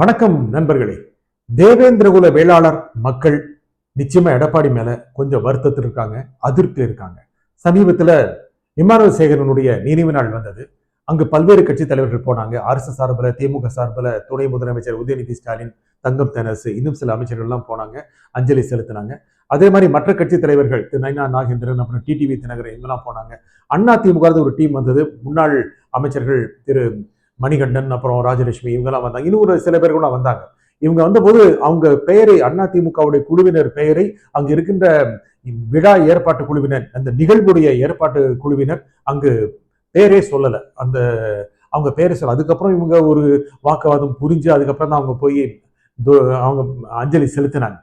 வணக்கம் நண்பர்களே. தேவேந்திரகுல வேளாளர் மக்கள் நிச்சயமா எடப்பாடி மேல கொஞ்சம் வருத்தத்தில் இருக்காங்க, அதிருப்தி இருக்காங்க. சமீபத்துல இமானுவேல் சேகரனுடைய நினைவு நாள் வந்தது. அங்கு பல்வேறு கட்சி தலைவர்கள் போனாங்க. அரசு சார்பில், திமுக சார்பில் துணை முதலமைச்சர் உதயநிதி ஸ்டாலின், தங்கம் தெனசு, இன்னும் சில அமைச்சர்கள் எல்லாம் போனாங்க, அஞ்சலி செலுத்தினாங்க. அதே மாதிரி மற்ற கட்சி தலைவர்கள் திரு நயினா நாகேந்திரன், அப்புறம் டிடிவி தினகரன் இவங்கெல்லாம் போனாங்க. அண்ணா திமுக ஒரு டீம் வந்தது. முன்னாள் அமைச்சர்கள் திரு மணிகண்டன், அப்புறம் ராஜலட்சுமி இவங்கெல்லாம் வந்தாங்க. இன்னும் ஒரு சில பேர் கூட வந்தாங்க. இவங்க வந்தபோது அவங்க பெயரை, அதிமுகவுடைய குழுவினர் பெயரை அங்கு இருக்கின்ற விழா ஏற்பாட்டு குழுவினர், அந்த நிகழ்வுடைய ஏற்பாட்டு குழுவினர் அங்கு பேரே சொல்லல. அந்த அவங்க பேரை சொல்ல, அதுக்கப்புறம் இவங்க ஒரு வாக்குவாதம் புரிஞ்சு அதுக்கப்புறம் தான் அவங்க போய் அவங்க அஞ்சலி செலுத்தினாங்க.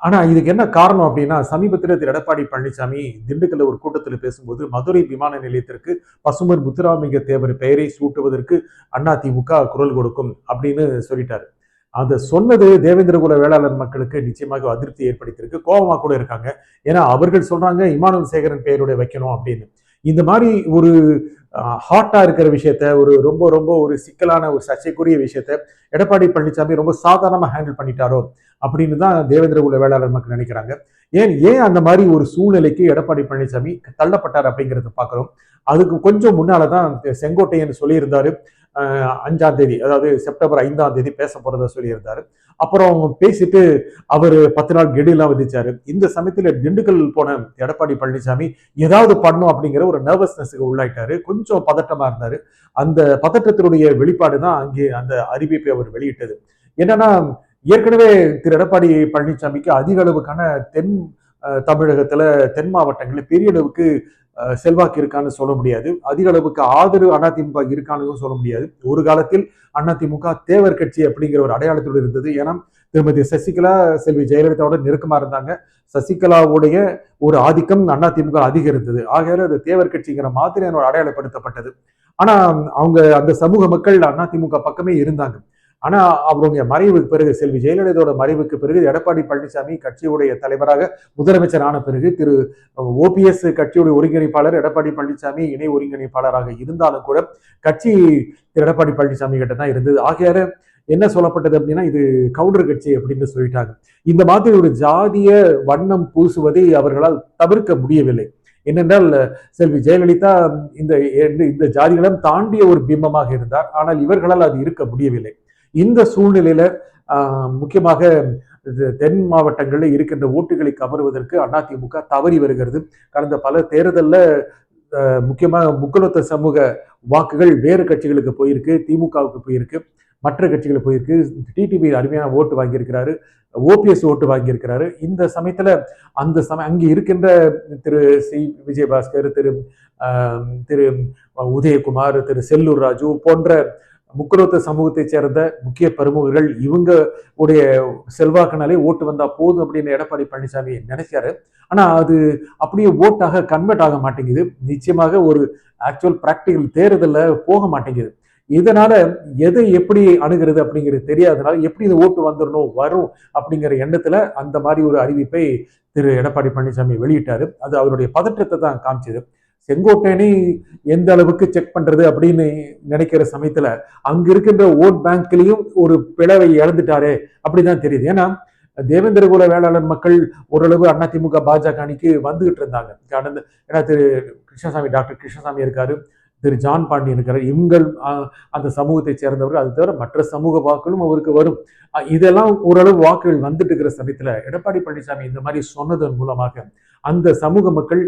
ஆனா இதுக்கு என்ன காரணம் அப்படின்னா, சமீபத்தில் திரு எடப்பாடி பழனிசாமி திண்டுக்கல்ல ஒரு கூட்டத்தில் பேசும்போது மதுரை விமான நிலையத்திற்கு பசும்பொன் முத்துராமலிங்க தேவர் பெயரை சூட்டுவதற்கு அதிமுக குரல் கொடுக்கும் அப்படின்னு சொல்லிட்டாரு. அதை சொன்னது தேவேந்திரகுல வேளாளர் மக்களுக்கு நிச்சயமாக அதிருப்தி ஏற்படுத்தியிருக்கு. கோபமா கூட இருக்காங்க. ஏன்னா அவர்கள் சொல்றாங்க இமானுவேல் சேகரன் பெயருடைய வைக்கணும் அப்படின்னு. இந்த மாதிரி ஒரு ஹாட்டா இருக்கிற விஷயத்த, ஒரு ரொம்ப ரொம்ப ஒரு சிக்கலான ஒரு சர்ச்சைக்குரிய விஷயத்த எடப்பாடி பழனிசாமி ரொம்ப சாதாரணமா ஹேண்டில் பண்ணிட்டாரோ அப்படின்னு தான் தேவேந்திரகுல வேளாளர் மக்கள் நினைக்கிறாங்க. ஏன் அந்த மாதிரி ஒரு சூழ்நிலைக்கு எடப்பாடி பழனிசாமி தள்ளப்பட்டார் அப்படிங்கிறத பார்க்கிறோம். அதுக்கு கொஞ்சம் முன்னாலதான் செங்கோட்டையன் சொல்லியிருந்தாரு, 5ஆம் தேதி, அதாவது செப்டம்பர் 5ஆம் தேதி பேச போறதா சொல்லியிருந்தாரு. அப்புறம் பேசிட்டு அவர் 10 நாள் கெடுலாம் விதிச்சாரு. இந்த சமயத்துல திண்டுக்கல் போன எடப்பாடி பழனிசாமி ஏதாவது பண்ணும் அப்படிங்கிற ஒரு நர்வஸ்னஸுக்கு உள்ளாயிட்டாரு. கொஞ்சம் பதட்டமா இருந்தாரு. அந்த பதட்டத்தினுடைய வெளிப்பாடு தான் அங்கே அந்த அறிவிப்பை அவர் வெளியிட்டது. என்னன்னா, ஏற்கனவே திரு எடப்பாடி பழனிசாமிக்கு அதிக அளவுக்கான தென் தமிழகத்துல, தென் மாவட்டங்களில் பெரிய அளவுக்கு செல்வாக்கு இருக்கான்னு சொல்ல முடியாது. அதிக அளவுக்கு ஆதரவு அதிமுக இருக்கான்னு சொல்ல முடியாது. ஒரு காலத்தில் அதிமுக தேவர் கட்சி அப்படிங்கிற ஒரு அடையாளத்தோடு இருந்தது. ஏன்னா திருமதி சசிகலா செல்வி ஜெயலலிதாவோட நெருக்கமா இருந்தாங்க. சசிகலாவுடைய ஒரு ஆதிக்கம் அதிமுக அதிகம் இருந்தது. ஆகையால அது தேவர் கட்சிங்கிற மாதிரியான ஒரு அடையாளப்படுத்தப்பட்டது. ஆனா அவங்க அந்த சமூக மக்கள் அதிமுக பக்கமே இருந்தாங்க. ஆனா அவருடைய மறைவுக்கு பிறகு, செல்வி ஜெயலலிதாவோட மறைவுக்கு பிறகு எடப்பாடி பழனிசாமி கட்சியுடைய தலைவராக முதலமைச்சர் ஆன பிறகு திரு ஓபிஎஸ் கட்சியுடைய ஒருங்கிணைப்பாளர், எடப்பாடி பழனிசாமி இணை ஒருங்கிணைப்பாளராக இருந்தாலும் கூட கட்சி திரு எடப்பாடி பழனிசாமி கிட்ட தான் இருந்தது. ஆகையால என்ன சொல்லப்பட்டது அப்படின்னா, இது கவுண்டர் கட்சி அப்படின்னு சொல்லிட்டாங்க. இந்த மாதிரி ஒரு ஜாதிய வண்ணம் பூசுவதை அவர்களால் தவிர்க்க முடியவில்லை. என்னென்றால் செல்வி ஜெயலலிதா இந்த இந்த ஜாதிகளும் தாண்டிய ஒரு பிம்பமாக இருந்தார். ஆனால் இவர்களால் அது இருக்க முடியவில்லை. இந்த சூழ்நிலையில முக்கியமாக தென் மாவட்டங்களில் இருக்கின்ற ஓட்டுகளை கவருவதற்கு அதிமுக தவறி வருகிறது. கடந்த பல தேர்தலில் முக்கியமாக முக்குலத்த சமூக வாக்குகள் வேறு கட்சிகளுக்கு போயிருக்கு, திமுகவுக்கு போயிருக்கு, மற்ற கட்சிகளுக்கு போயிருக்கு. டிடிவி அருமையான ஓட்டு வாங்கியிருக்கிறாரு, ஓபிஎஸ் ஓட்டு வாங்கியிருக்கிறாரு. இந்த சமயத்துல அங்கே இருக்கின்ற திரு சி விஜயபாஸ்கர், திரு உதயகுமார், திரு செல்லூர் ராஜு போன்ற முக்குலத்த சமூகத்தை சேர்ந்த முக்கிய பிரமுகர்கள், இவங்க உடைய செல்வாக்குனாலே ஓட்டு வந்தா போதும் அப்படின்னு எடப்பாடி பழனிசாமி நினைச்சாரு. ஆனா அது அப்படியே ஓட்டாக கன்வெர்ட் ஆக மாட்டேங்குது. நிச்சயமாக ஒரு ஆக்சுவல் பிராக்டிகல் தேர்தல்ல போக மாட்டேங்குது. இதனால எதை எப்படி அணுகிறது அப்படிங்கிறது தெரியாதனால எப்படி இந்த ஓட்டு வந்துடணும் வரும் அப்படிங்கிற எண்ணத்துல அந்த மாதிரி ஒரு அறிவிப்பை திரு எடப்பாடி பழனிசாமி வெளியிட்டாரு. அது அவருடைய பதற்றத்தை தான் காமிச்சது. செங்கோட்டையனை எந்த அளவுக்கு செக் பண்றது அப்படின்னு நினைக்கிற சமயத்துல அங்க இருக்கின்ற ஓட் பேங்க்லயும் ஒரு பிளவை இழந்துட்டாரே அப்படிதான் தெரியுது. ஏன்னா தேவேந்திரகுல வேளாளர் மக்கள் ஓரளவு அதிமுக பாஜக அணிக்கு வந்துகிட்டு இருந்தாங்க. கடந்த, ஏன்னா திரு கிருஷ்ணசாமி, டாக்டர் கிருஷ்ணசாமி இருக்காரு, திரு ஜான் பாண்டியன் இருக்காரு, இவங்கள் அந்த சமூகத்தை சேர்ந்தவர்கள். அது தவிர மற்ற சமூக வாக்குகளும் அவருக்கு வரும். இதெல்லாம் ஓரளவு வாக்குகள் வந்துட்டு இருக்கிற சமயத்துல எடப்பாடி பழனிசாமி இந்த மாதிரி சொன்னதன் மூலமாக அந்த சமூக மக்கள்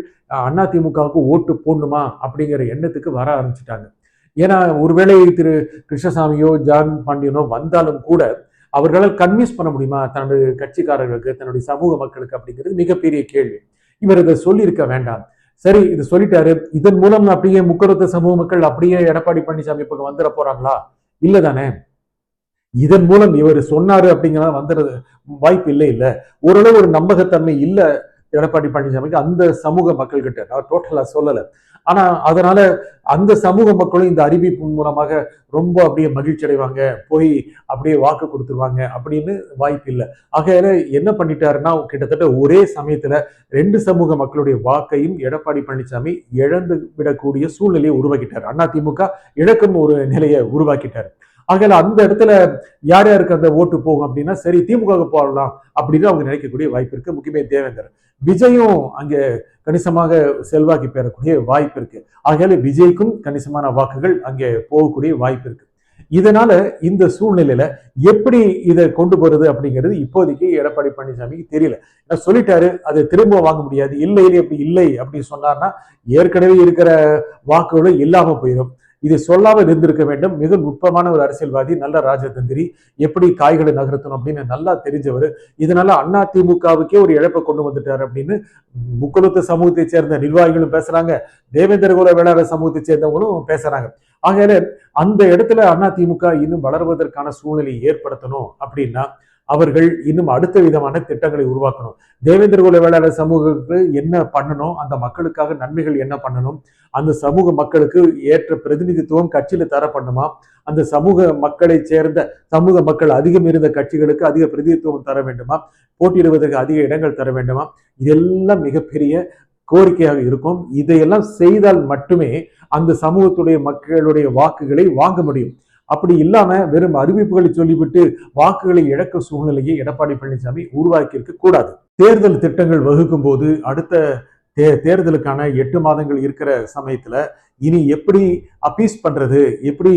அதிமுகவுக்கு ஓட்டு போடணுமா அப்படிங்கிற எண்ணத்துக்கு வர ஆரம்பிச்சுட்டாங்க. ஏன்னா ஒருவேளை திரு கிருஷ்ணசாமியோ ஜான் பாண்டியனோ வந்தாலும் கூட அவர்களால் கன்வின்ஸ் பண்ண முடியுமா தன்னுடைய கட்சிக்காரர்களுக்கு, தன்னுடைய சமூக மக்களுக்கு அப்படிங்கிறது மிகப்பெரிய கேள்வி. இவர் இதை சொல்லியிருக்க வேண்டாம். சரி, இது சொல்லிட்டாரு, இதன் மூலம் அப்படியே முக்குலத்த சமூக மக்கள் அப்படியே எடப்பாடி பழனிசாமி பக்கம் வந்துட போறாங்களா? இல்லதானே. இதன் மூலம் இவர் சொன்னாரு அப்படிங்கிறத வந்துடுறது வாய்ப்பு இல்லை. இல்ல ஓரளவு ஒரு நம்பகத்தன்மை இல்ல எடப்பாடி பழனிசாமிக்கு அந்த சமூக மக்கள் கிட்ட. நான் டோட்டலா சொல்லல. ஆனா அதனால அந்த சமூக மக்களும் இந்த அறிவிப்பு மூலமாக ரொம்ப அப்படியே மகிழ்ச்சி அடைவாங்க, போய் அப்படியே வாக்கு கொடுத்துருவாங்க அப்படின்னு வாய்ப்பு இல்லை. ஆகையால என்ன பண்ணிட்டாருன்னா, கிட்டத்தட்ட ஒரே சமயத்துல 2 சமூக மக்களுடைய வாக்கையும் எடப்பாடி பழனிசாமி இழந்து விடக்கூடிய சூழ்நிலையை உருவாக்கிட்டார். அதிமுக இழக்கும் ஒரு நிலையை உருவாக்கிட்டார். ஆகையில அந்த இடத்துல யார் யாருக்கு அந்த ஓட்டு போகும் அப்படின்னா சரி திமுக போடலாம் அப்படின்னு அவங்க நினைக்கக்கூடிய வாய்ப்பு இருக்கு. முக்கியமே தேவேந்தர். விஜயும் அங்கே கணிசமாக செல்வாக்கு பெறக்கூடிய வாய்ப்பு இருக்கு. ஆகையால விஜய்க்கும் கணிசமான வாக்குகள் அங்கே போகக்கூடிய வாய்ப்பு இருக்கு. இதனால இந்த சூழ்நிலையில எப்படி இதை கொண்டு போறது அப்படிங்கிறது இப்போதைக்கு எடப்பாடி பழனிசாமிக்கு தெரியல. சொல்லிட்டாரு, அதை திரும்ப வாங்க முடியாது. இல்லை அப்படி இல்லை அப்படின்னு சொன்னார்னா ஏற்கனவே இருக்கிற வாக்குகளும் இல்லாம போயிடும். இதை சொல்லாமல் இருந்திருக்க வேண்டும். மிக நுட்பமான ஒரு அரசியல்வாதி, நல்ல ராஜதந்திரி, எப்படி காய்களை நகர்த்தணும் அப்படின்னு நல்லா தெரிஞ்சவர். இதனால அதிமுகவுக்கே ஒரு இழப்பை கொண்டு வந்துட்டார் அப்படின்னு முக்குலத்து சமூகத்தை சேர்ந்த நிர்வாகிகளும் பேசுறாங்க, தேவேந்திர குல வேளாளர் சமூகத்தை சேர்ந்தவங்களும் பேசுறாங்க. ஆகையால அந்த இடத்துல அதிமுக இன்னும் வளர்வதற்கான சூழ்நிலையை ஏற்படுத்தணும் அப்படின்னா அவர்கள் இன்னும் அடுத்த விதமான திட்டங்களை உருவாக்கணும். தேவேந்திர குல வேளாளர் சமூகத்துக்கு என்ன பண்ணணும், அந்த மக்களுக்காக நன்மைகள் என்ன பண்ணணும், அந்த சமூக மக்களுக்கு ஏற்ற பிரதிநிதித்துவம் கட்சியில தரப்படணுமா, அந்த சமூக மக்களை சேர்ந்த சமூக மக்கள் அதிகம் இருந்த கட்சிகளுக்கு அதிக பிரதிநிதித்துவம் தர வேண்டுமா, போட்டியிடுவதற்கு அதிக இடங்கள் தர வேண்டுமா, இதெல்லாம் மிகப்பெரிய கோரிக்கையாக இருக்கும். இதையெல்லாம் செய்தால் மட்டுமே அந்த சமூகத்துடைய மக்களுடைய வாக்குகளை வாங்க முடியும். அப்படி இல்லாம வெறும் அறிவிப்புகளை சொல்லிவிட்டு வாக்குகளை இழக்க சூழ்நிலையை எடப்பாடி பழனிசாமி உருவாக்கி இருக்க கூடாது. தேர்தல் திட்டங்கள் வகுக்கும் போது அடுத்த தேர்தலுக்கான 8 மாதங்கள் இருக்கிற சமயத்துல இனி எப்படி அப்பீஸ் பண்றது, எப்படி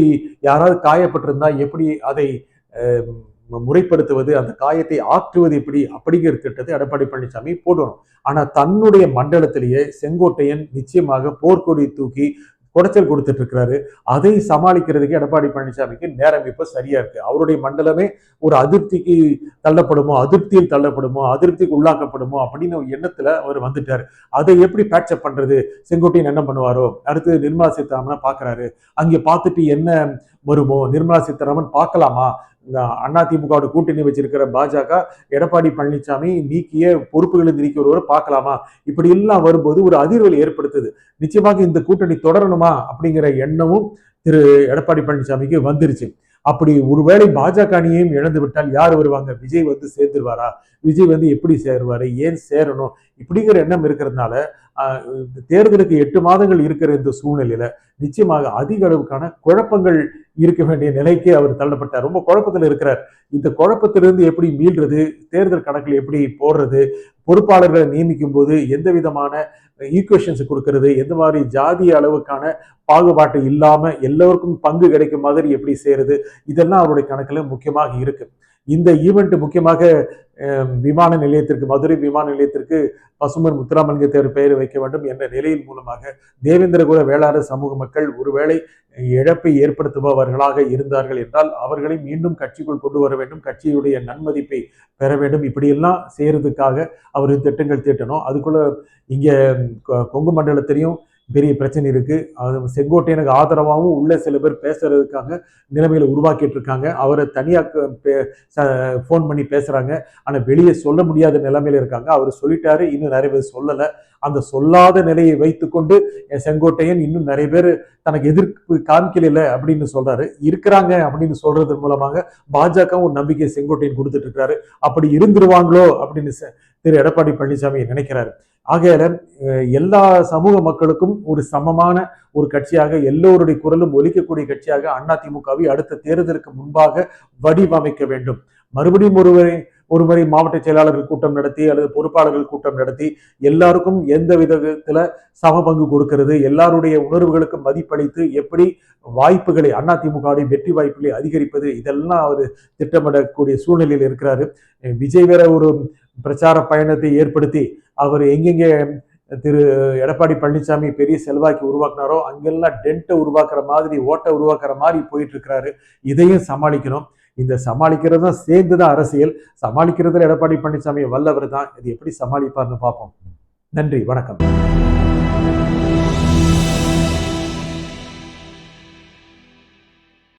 யாராவது காயப்பட்டிருந்தா எப்படி அதை முறைப்படுத்துவது, அந்த காயத்தை ஆற்றுவது எப்படி அப்படிங்கிற திட்டத்தை எடப்பாடி பழனிசாமி போடணும். ஆனா தன்னுடைய மண்டலத்திலேயே செங்கோட்டையன் நிச்சயமாக போர்க்கொடி தூக்கி குடைச்சல் கொடுத்துட்டு இருக்கிறாரு. அதை சமாளிக்கிறதுக்கு எடப்பாடி பழனிசாமிக்கு நேரம் இப்ப சரியா இருக்கு. அவருடைய மண்டலமே ஒரு அதிருப்திக்கு தள்ளப்படுமோ, அதிருப்தியில் தள்ளப்படுமோ, அதிருப்திக்கு உள்ளாக்கப்படுமோ அப்படின்னு எண்ணத்துல அவர் வந்துட்டாரு. அதை எப்படி பேட்சப் பண்றது, செங்கோட்டையன் என்ன பண்ணுவாரோ, அடுத்து நிர்மலா சீதாராமனை பாக்குறாரு. அங்கே பார்த்துட்டு என்ன வருமோ, நிர்மலா சீதாராமன் பார்க்கலாமா, அதிமுக கூட்டணி வச்சிருக்கிற பாஜக எடப்பாடி பழனிசாமி நீக்கிய பொறுப்புகளை நீக்கி ஒருவரை பார்க்கலாமா, இப்படி எல்லாம் வரும்போது ஒரு அதிர்வலை ஏற்படுத்துது. நிச்சயமாக இந்த கூட்டணி தொடரணுமா அப்படிங்கிற எண்ணமும் திரு எடப்பாடி பழனிசாமிக்கு வந்துருச்சு. அப்படி ஒருவேளை பாஜக அணியையும் இழந்து விட்டால் யார் வருவாங்க, விஜய் சேர்ந்துருவாரா, விஜய் எப்படி சேருவாரு, ஏன் சேரணும், இப்படிங்கிற எண்ணம் இருக்கிறதுனால தேர்தலுக்கு 8 மாதங்கள் இருக்கிற இந்த சூழ்நிலையில நிச்சயமாக அதிக அளவுக்கான குழப்பங்கள் இருக்க வேண்டிய நிலைக்கு அவர் தள்ளப்பட்டார். ரொம்ப குழப்பத்தில் இருக்கிறார். இந்த குழப்பத்திலிருந்து எப்படி மீள்றது, தேர்தல் கணக்கில் எப்படி போடுறது, பொறுப்பாளர்களை நியமிக்கும் போது எந்த விதமான ஈக்குவேஷன்ஸ் கொடுக்கறது, எந்த மாதிரி ஜாதிய அளவுக்கான பாகுபாட்டை இல்லாம எல்லோருக்கும் பங்கு கிடைக்கும் மாதிரி எப்படி செய்யறது, இதெல்லாம் அவருடைய கணக்குல முக்கியமாக இருக்கு. இந்த ஈவெண்ட் முக்கியமாக விமான நிலையத்திற்கு, மதுரை விமான நிலையத்திற்கு பசும்பொன் முத்துராமலிங்க தேவர் பெயர் வைக்க வேண்டும் என்ற நிலையின் மூலமாக தேவேந்திர குல வேளாளர் சமூக மக்கள் ஒருவேளை இழப்பை ஏற்படுத்துபவர்களாக இருந்தார்கள் என்றால் அவர்களை மீண்டும் கட்சிக்குள் கொண்டு வர வேண்டும், கட்சியுடைய நன்மதிப்பை பெற வேண்டும். இப்படியெல்லாம் செய்யறதுக்காக அவர் திட்டங்கள் தீட்டணும். அதுக்குள்ள இங்க கொங்கு மண்டலத்திலையும் பெரிய பிரச்சனை இருக்கு. அது செங்கோட்டையனுக்கு ஆதரவாகவும் உள்ள சில பேர் பேசுறதுக்காக நிலைமையில உருவாக்கிட்டு இருக்காங்க. அவரை தனியா போன் பண்ணி பேசுறாங்க. ஆனா வெளியே சொல்ல முடியாத நிலைமையில இருக்காங்க. அவர் சொல்லிட்டாரு, இன்னும் நிறைய பேர் சொல்லல. அந்த சொல்லாத நிலையை வைத்துக்கொண்டு செங்கோட்டையன் இன்னும் நிறைய பேர் தனக்கு எதிர்ப்பு காமிக்கல அப்படின்னு சொல்றாரு. இருக்கிறாங்க அப்படின்னு சொல்றது மூலமாக பாஜக ஒரு நம்பிக்கை செங்கோட்டையன் கொடுத்துட்டு இருக்காரு. அப்படி இருந்துருவாங்களோ அப்படின்னு திரு எடப்பாடி பழனிசாமி நினைக்கிறாரு. ஆகையால எல்லா சமூக மக்களுக்கும் ஒரு சமமான ஒரு கட்சியாக, எல்லோருடைய குரலும் ஒலிக்கக்கூடிய கட்சியாக அதிமுகவை அடுத்த தேர்தலுக்கு முன்பாக வடிவமைக்க வேண்டும். மறுபடியும் ஒருமுறை மாவட்ட செயலாளர்கள் கூட்டம் நடத்தி அல்லது பொறுப்பாளர்கள் கூட்டம் நடத்தி எல்லாருக்கும் எந்த விதத்துல சம பங்கு கொடுக்கிறது, எல்லாருடைய உணர்வுகளுக்கும் மதிப்பளித்து எப்படி வாய்ப்புகளை அதிமுகவுடைய வெற்றி வாய்ப்புகளை அதிகரிப்பது, இதெல்லாம் அவர் திட்டமிடக்கூடிய சூழ்நிலையில் இருக்கிறாரு. விஜய் வேற ஒரு பிரச்சார பயணத்தை ஏற்படுத்தி அவர் எங்கெங்க திரு எடப்பாடி பழனிசாமி பெரிய செல்வாக்கி உருவாக்குனாரோ அங்கெல்லாம் டென்ட்டை உருவாக்குற மாதிரி, ஓட்டை உருவாக்குற மாதிரி போயிட்டு இருக்கிறாரு. இதையும் சமாளிக்கணும். இந்த சமாளிக்கிறது தான் சேர்ந்துதான் அரசியல். சமாளிக்கிறதுல எடப்பாடி பழனிசாமி வல்லவர் தான். இது எப்படி சமாளிப்பார்னு பார்ப்போம். நன்றி, வணக்கம்.